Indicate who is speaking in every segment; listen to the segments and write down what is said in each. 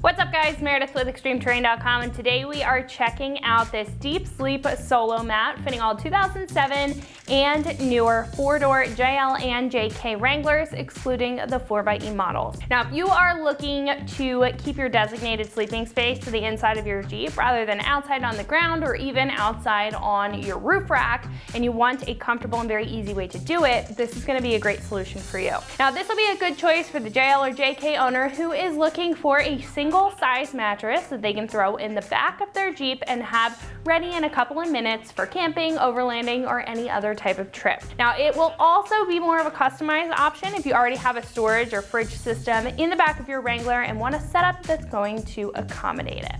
Speaker 1: What's up guys, Meredith with ExtremeTerrain.com, and today we are checking out this Deep Sleep Solo Mat fitting all 2007 and newer 4-door JL and JK Wranglers, excluding the 4xe models. Now, if you are looking to keep your designated sleeping space to the inside of your Jeep rather than outside on the ground or even outside on your roof rack, and you want a comfortable and very easy way to do it, this is going to be a great solution for you. Now, this will be a good choice for the JL or JK owner who is looking for a single size mattress that they can throw in the back of their Jeep and have ready in a couple of minutes for camping, overlanding, or any other type of trip. Now, it will also be more of a customized option if you already have a storage or fridge system in the back of your Wrangler and want a setup that's going to accommodate it.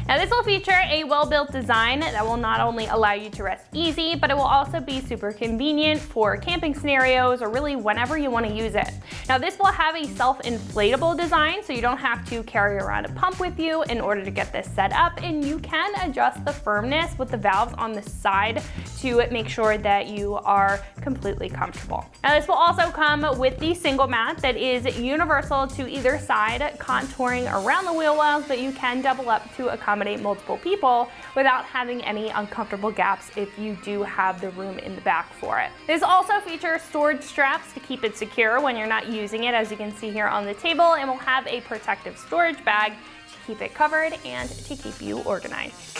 Speaker 1: Now, this will feature a well-built design that will not only allow you to rest easy, but it will also be super convenient for camping scenarios or really whenever you want to use it. Now, this will have a self-inflatable design, so you don't have to carry around a pump with you in order to get this set up, and you can adjust the firmness with the valves on the side to make sure that you are completely comfortable. Now, this will also come with the single mat that is universal to either side, contouring around the wheel wells, but you can double up to accommodate multiple people without having any uncomfortable gaps if you do have the room in the back for it. This also features storage straps to keep it secure when you're not using it, as you can see here on the table, and will have a protective storage bag to keep it covered and to keep you organized.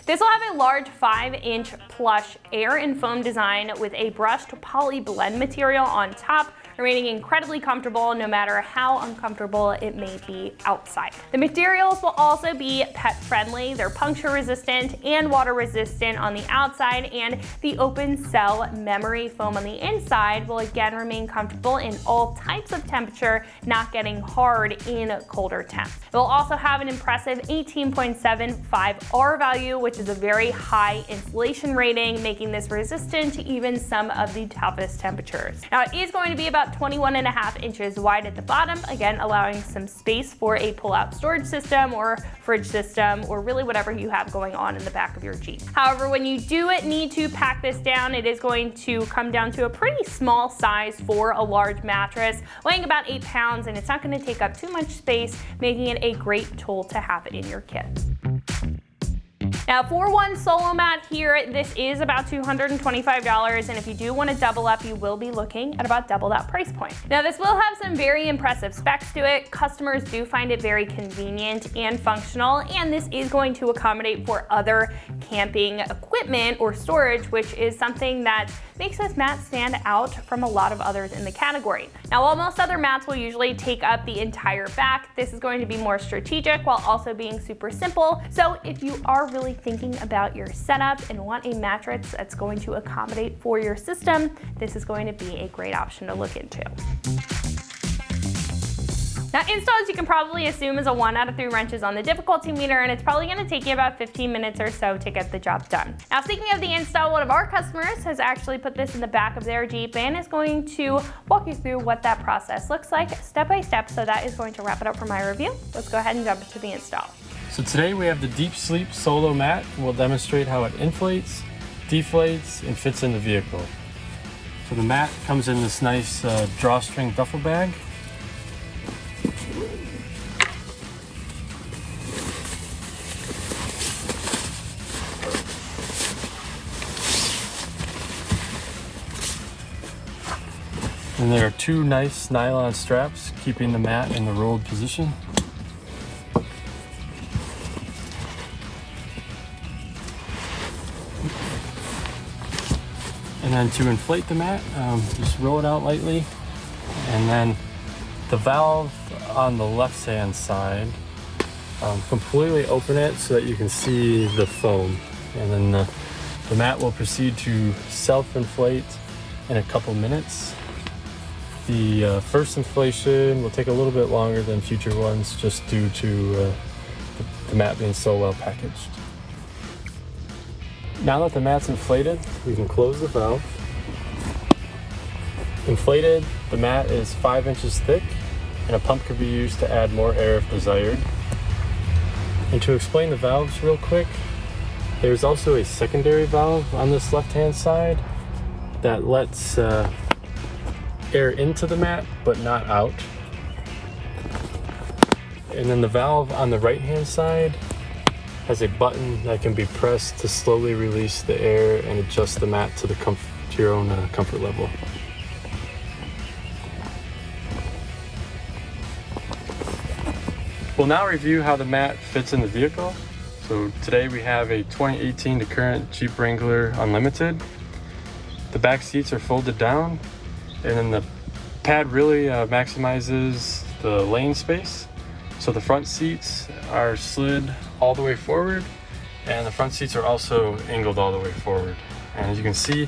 Speaker 1: This will have a large 5-inch plush air and foam design with a brushed poly blend material on top, remaining incredibly comfortable no matter how uncomfortable it may be outside. The materials will also be pet friendly. They're puncture resistant and water resistant on the outside, and the open cell memory foam on the inside will again remain comfortable in all types of temperature, not getting hard in colder temps. It will also have an impressive 18.75 R value, which is a very high insulation rating, making this resistant to even some of the toughest temperatures. Now, it is going to be about 21.5 inches wide at the bottom, again allowing some space for a pull-out storage system or fridge system or really whatever you have going on in the back of your Jeep. However, when you do need to pack this down, it is going to come down to a pretty small size for a large mattress, weighing about 8 pounds, and it's not going to take up too much space, making it a great tool to have in your kit. Now, for one solo mat here, this is about $225, and if you do want to double up, you will be looking at about double that price point. Now, this will have some very impressive specs to it. Customers do find it very convenient and functional, and this is going to accommodate for other camping equipment or storage, which is something that makes this mat stand out from a lot of others in the category. Now, while most other mats will usually take up the entire back, this is going to be more strategic while also being super simple. So if you are really thinking about your setup and want a mattress that's going to accommodate for your system, this is going to be a great option to look into. Now, install, as you can probably assume, is a 1 out of 3 wrenches on the difficulty meter, and it's probably going to take you about 15 minutes or so to get the job done. Now, speaking of the install, one of our customers has actually put this in the back of their Jeep and is going to walk you through what that process looks like step by step. So that is going to wrap it up for my review. Let's go ahead and jump into the install.
Speaker 2: So today we have the Deep Sleep Solo Mat, and we'll demonstrate how it inflates, deflates, and fits in the vehicle. So the mat comes in this nice drawstring duffel bag. And there are 2 nice nylon straps keeping the mat in the rolled position. And then to inflate the mat, just roll it out lightly. And then the valve on the left-hand side, completely open it so that you can see the foam. And then the mat will proceed to self-inflate in a couple minutes. The first inflation will take a little bit longer than future ones, just due to the mat being so well packaged. Now that the mat's inflated, we can close the valve. Inflated, the mat is 5 inches thick, and a pump could be used to add more air if desired. And to explain the valves real quick, there's also a secondary valve on this left-hand side that lets air into the mat, but not out. And then the valve on the right-hand side has a button that can be pressed to slowly release the air and adjust the mat to your own comfort level. We'll now review how the mat fits in the vehicle. So today we have a 2018 to current Jeep Wrangler Unlimited. The back seats are folded down, and then the pad really maximizes the lane space. So the front seats are slid all the way forward, and the front seats are also angled all the way forward. And as you can see,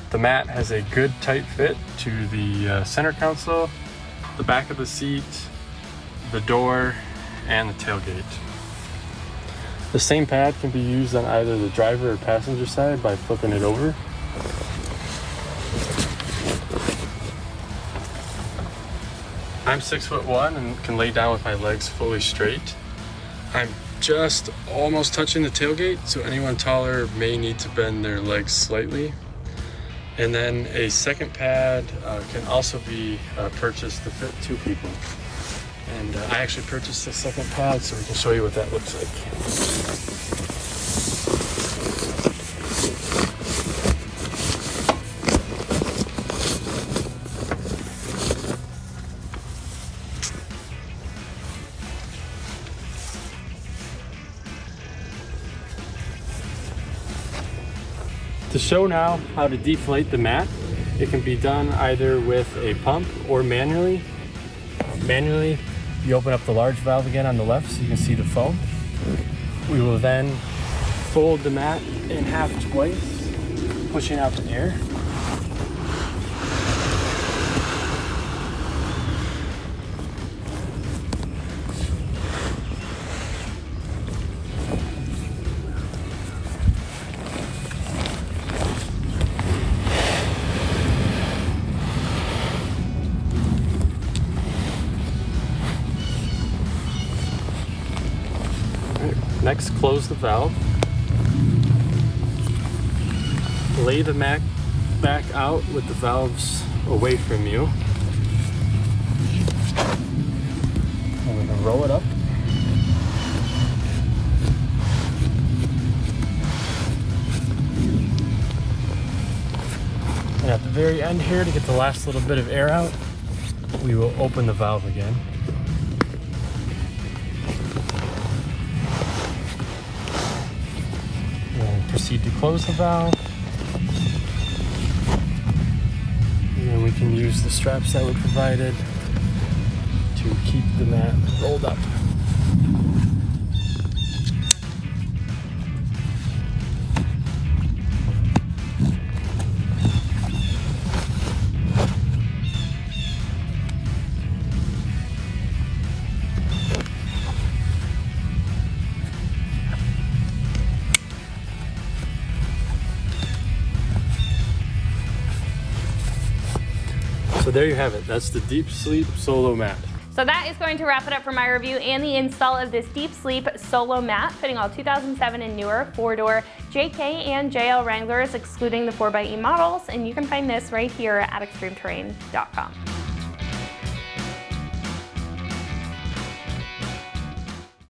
Speaker 2: the mat has a good tight fit to the center console, the back of the seat, the door, and the tailgate. The same pad can be used on either the driver or passenger side by flipping it over. I'm 6'1" and can lay down with my legs fully straight. I'm just almost touching the tailgate, so anyone taller may need to bend their legs slightly. And then a second pad can also be purchased to fit 2 people. And I actually purchased the second pad so we can show you what that looks like. To show now how to deflate the mat, it can be done either with a pump or manually. Manually, you open up the large valve again on the left so you can see the foam. We will then fold the mat in half twice, pushing out the air. Next, close the valve. Lay the mat back out with the valves away from you. And we're gonna roll it up. And at the very end here, to get the last little bit of air out, we will open the valve again. Proceed to close the valve. And then we can use the straps that were provided to keep the mat rolled up. So there you have it. That's the Deep Sleep Solo Mat.
Speaker 1: So that is going to wrap it up for my review and the install of this Deep Sleep Solo Mat, fitting all 2007 and newer 4-door JK and JL Wranglers, excluding the 4xe models. And you can find this right here at extremeterrain.com.